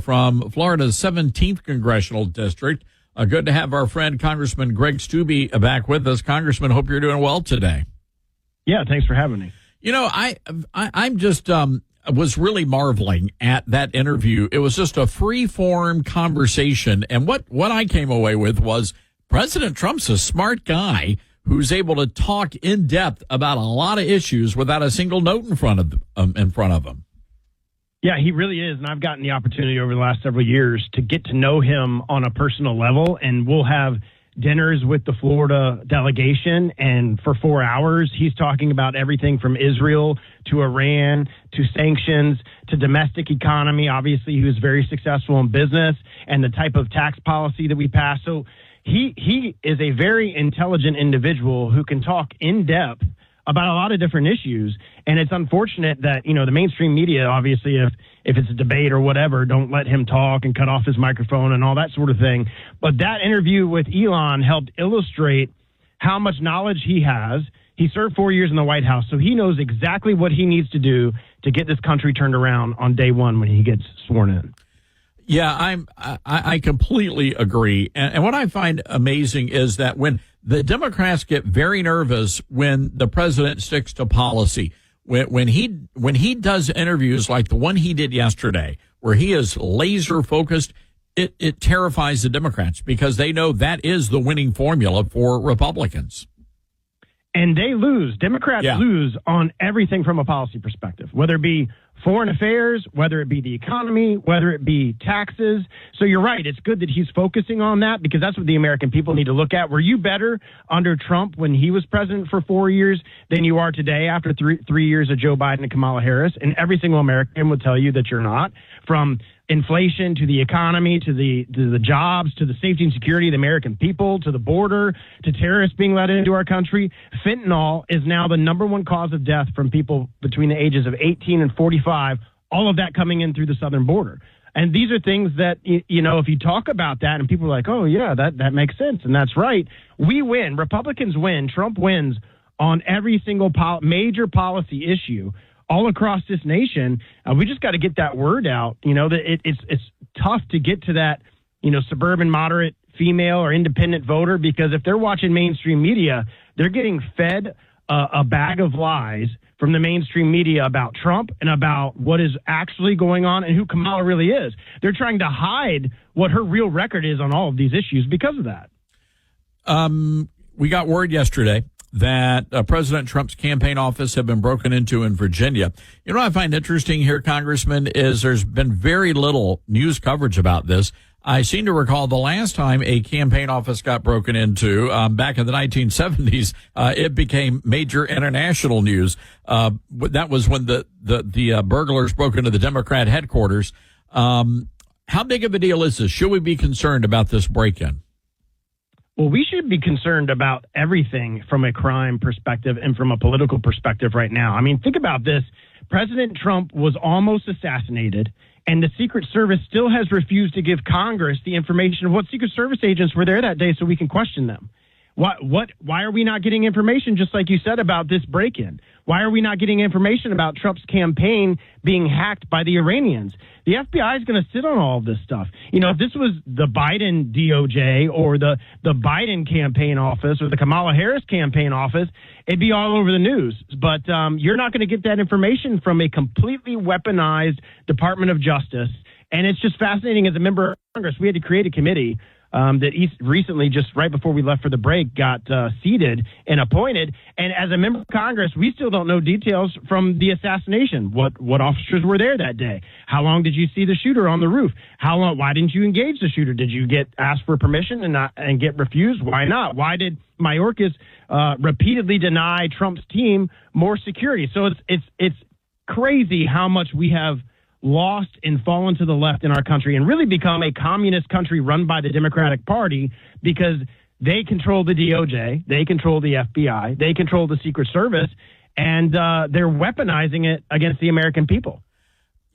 from Florida's 17th Congressional District. Good to have our friend Congressman Greg Steube back with us. Congressman, hope you're doing well today. Yeah, thanks for having me. You know, I'm just was really marveling at that interview. It was just a free-form conversation, and what I came away with was President Trump's a smart guy who's able to talk in depth about a lot of issues without a single note in front of him. Yeah, he really is, and I've gotten the opportunity over the last several years to get to know him on a personal level, and we'll have dinners with the Florida delegation, and for 4 hours, he's talking about everything from Israel to Iran to sanctions to domestic economy. Obviously, he was very successful in business and the type of tax policy that we passed. So he is a very intelligent individual who can talk in depth about a lot of different issues. And it's unfortunate that, you know, the mainstream media, obviously, if it's a debate or whatever, don't let him talk and cut off his microphone and all that sort of thing. But that interview with Elon helped illustrate how much knowledge he has. He served 4 years in the White House, so he knows exactly what he needs to do to get this country turned around on day one when he gets sworn in. Yeah, I completely agree. And what I find amazing is that when the Democrats get very nervous when the president sticks to policy, when he does interviews like the one he did yesterday, where he is laser focused, it terrifies the Democrats because they know that is the winning formula for Republicans. And they lose. Democrats lose on everything from a policy perspective, whether it be foreign affairs, whether it be the economy, whether it be taxes. So you're right. It's good that he's focusing on that because that's what the American people need to look at. Were you better under Trump when he was president for 4 years than you are today after three years of Joe Biden and Kamala Harris? And every single American would tell you that you're not. From inflation to the economy to the jobs to the safety and security of the American people to the border to terrorists being let into our country. Fentanyl is now the number one cause of death from people between the ages of 18 and 45, all of that coming in through the southern border. And these are things that, you know, if you talk about that and people are like, oh, yeah, that makes sense. And that's right. We win. Republicans win. Trump wins on every single major policy issue all across this nation. We just got to get that word out, you know, that it's tough to get to that, you know, suburban moderate female or independent voter, because if they're watching mainstream media, they're getting fed a bag of lies from the mainstream media about Trump and about what is actually going on and who Kamala really is. They're trying to hide what her real record is on all of these issues because of that. We got word yesterday that President Trump's campaign office had been broken into in Virginia. You know what I find interesting here, Congressman, is there's been very little news coverage about this. I seem to recall the last time a campaign office got broken into, back in the 1970s, it became major international news. That was when the burglars broke into the Democrat headquarters. How big of a deal is this? Should we be concerned about this break-in? Well, we should be concerned about everything from a crime perspective and from a political perspective right now. I mean, think about this. President Trump was almost assassinated, and the Secret Service still has refused to give Congress the information of what Secret Service agents were there that day so we can question them. Why are we not getting information, just like you said, about this break-in? Why are we not getting information about Trump's campaign being hacked by the Iranians? The FBI is going to sit on all of this stuff. You know, if this was the Biden DOJ or the Biden campaign office or the Kamala Harris campaign office, it'd be all over the news. But you're not going to get that information from a completely weaponized Department of Justice. And it's just fascinating. As a member of Congress, we had to create a committee that recently, just right before we left for the break, got seated and appointed. And as a member of Congress, we still don't know details from the assassination. What officers were there that day? How long did you see the shooter on the roof? How long? Why didn't you engage the shooter? Did you get asked for permission and get refused? Why not? Why did Mayorkas repeatedly deny Trump's team more security? So it's crazy how much we have lost and fallen to the left in our country and really become a communist country run by the Democratic Party because they control the DOJ, they control the FBI, they control the Secret Service, and they're weaponizing it against the American people.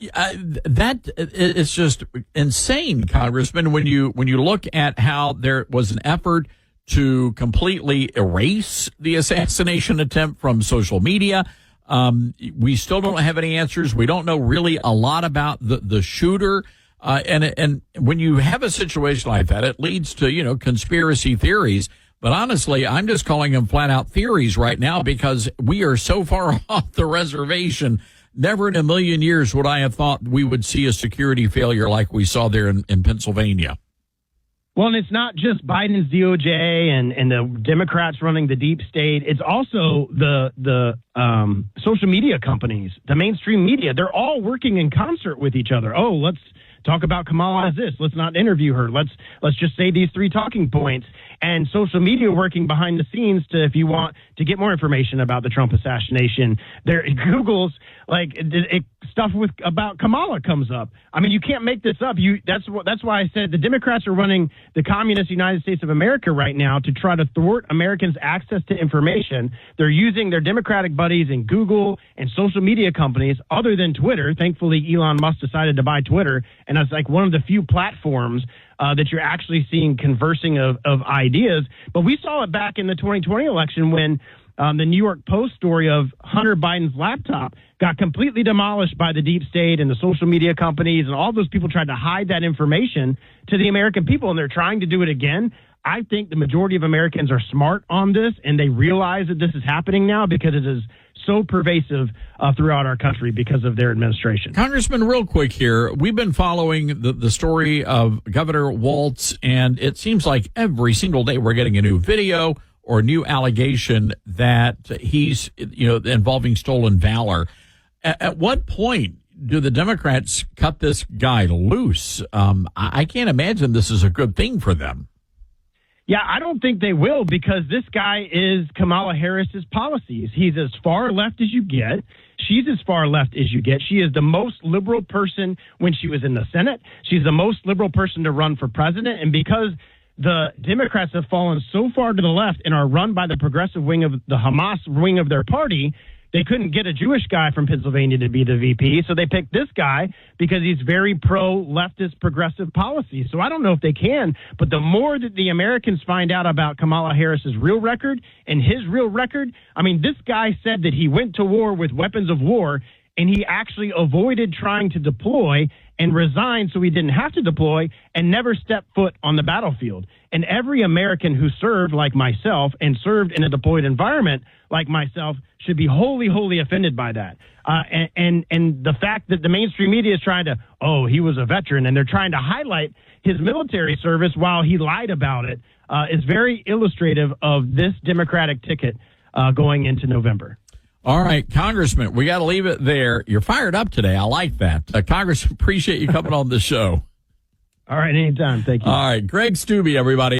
That is just insane, Congressman, when you look at how there was an effort to completely erase the assassination attempt from social media. We still don't have any answers. We don't know really a lot about the shooter. And when you have a situation like that, it leads to, conspiracy theories. But honestly, I'm just calling them flat out theories right now because we are so far off the reservation. Never in a million years would I have thought we would see a security failure like we saw there in Pennsylvania. Well, and it's not just Biden's DOJ and the Democrats running the deep state. It's also the social media companies, the mainstream media. They're all working in concert with each other. Oh, let's talk about Kamala as this. Let's not interview her. Let's just say these 3 talking points. And social media working behind the scenes to, if you want to get more information about the Trump assassination, Google's stuff about Kamala comes up. I mean, you can't make this up. That's why I said the Democrats are running the communist United States of America right now to try to thwart Americans' access to information. They're using their Democratic buddies in Google and social media companies other than Twitter. Thankfully, Elon Musk decided to buy Twitter, and that's like one of the few platforms that you're actually seeing conversing of ideas. But we saw it back in the 2020 election when the New York Post story of Hunter Biden's laptop got completely demolished by the deep state and the social media companies, and all those people tried to hide that information to the American people, and they're trying to do it again. I think the majority of Americans are smart on this, and they realize that this is happening now because it is so pervasive throughout our country because of their administration. Congressman, real quick here, we've been following the story of Governor Walz, and it seems like every single day we're getting a new video or new allegation that he's, involving stolen valor. At what point do the Democrats cut this guy loose? I can't imagine this is a good thing for them. Yeah, I don't think they will because this guy is Kamala Harris's policies. He's as far left as you get. She's as far left as you get. She is the most liberal person when she was in the Senate. She's the most liberal person to run for president. And because the Democrats have fallen so far to the left and are run by the progressive wing of the Hamas wing of their party, they couldn't get a Jewish guy from Pennsylvania to be the VP, so they picked this guy because he's very pro-leftist progressive policies. So I don't know if they can, but the more that the Americans find out about Kamala Harris's real record and his real record, I mean, this guy said that he went to war with weapons of war, and he actually avoided trying to deploy and resigned so he didn't have to deploy and never stepped foot on the battlefield. And every American who served like myself and served in a deployed environment like myself should be wholly offended by that. And the fact that the mainstream media is trying to, he was a veteran, and they're trying to highlight his military service while he lied about it is very illustrative of this Democratic ticket going into November. All right, Congressman, we got to leave it there. You're fired up today. I like that. Congressman, appreciate you coming on the show. All right, anytime. Thank you. All right, Greg Stubbe, everybody.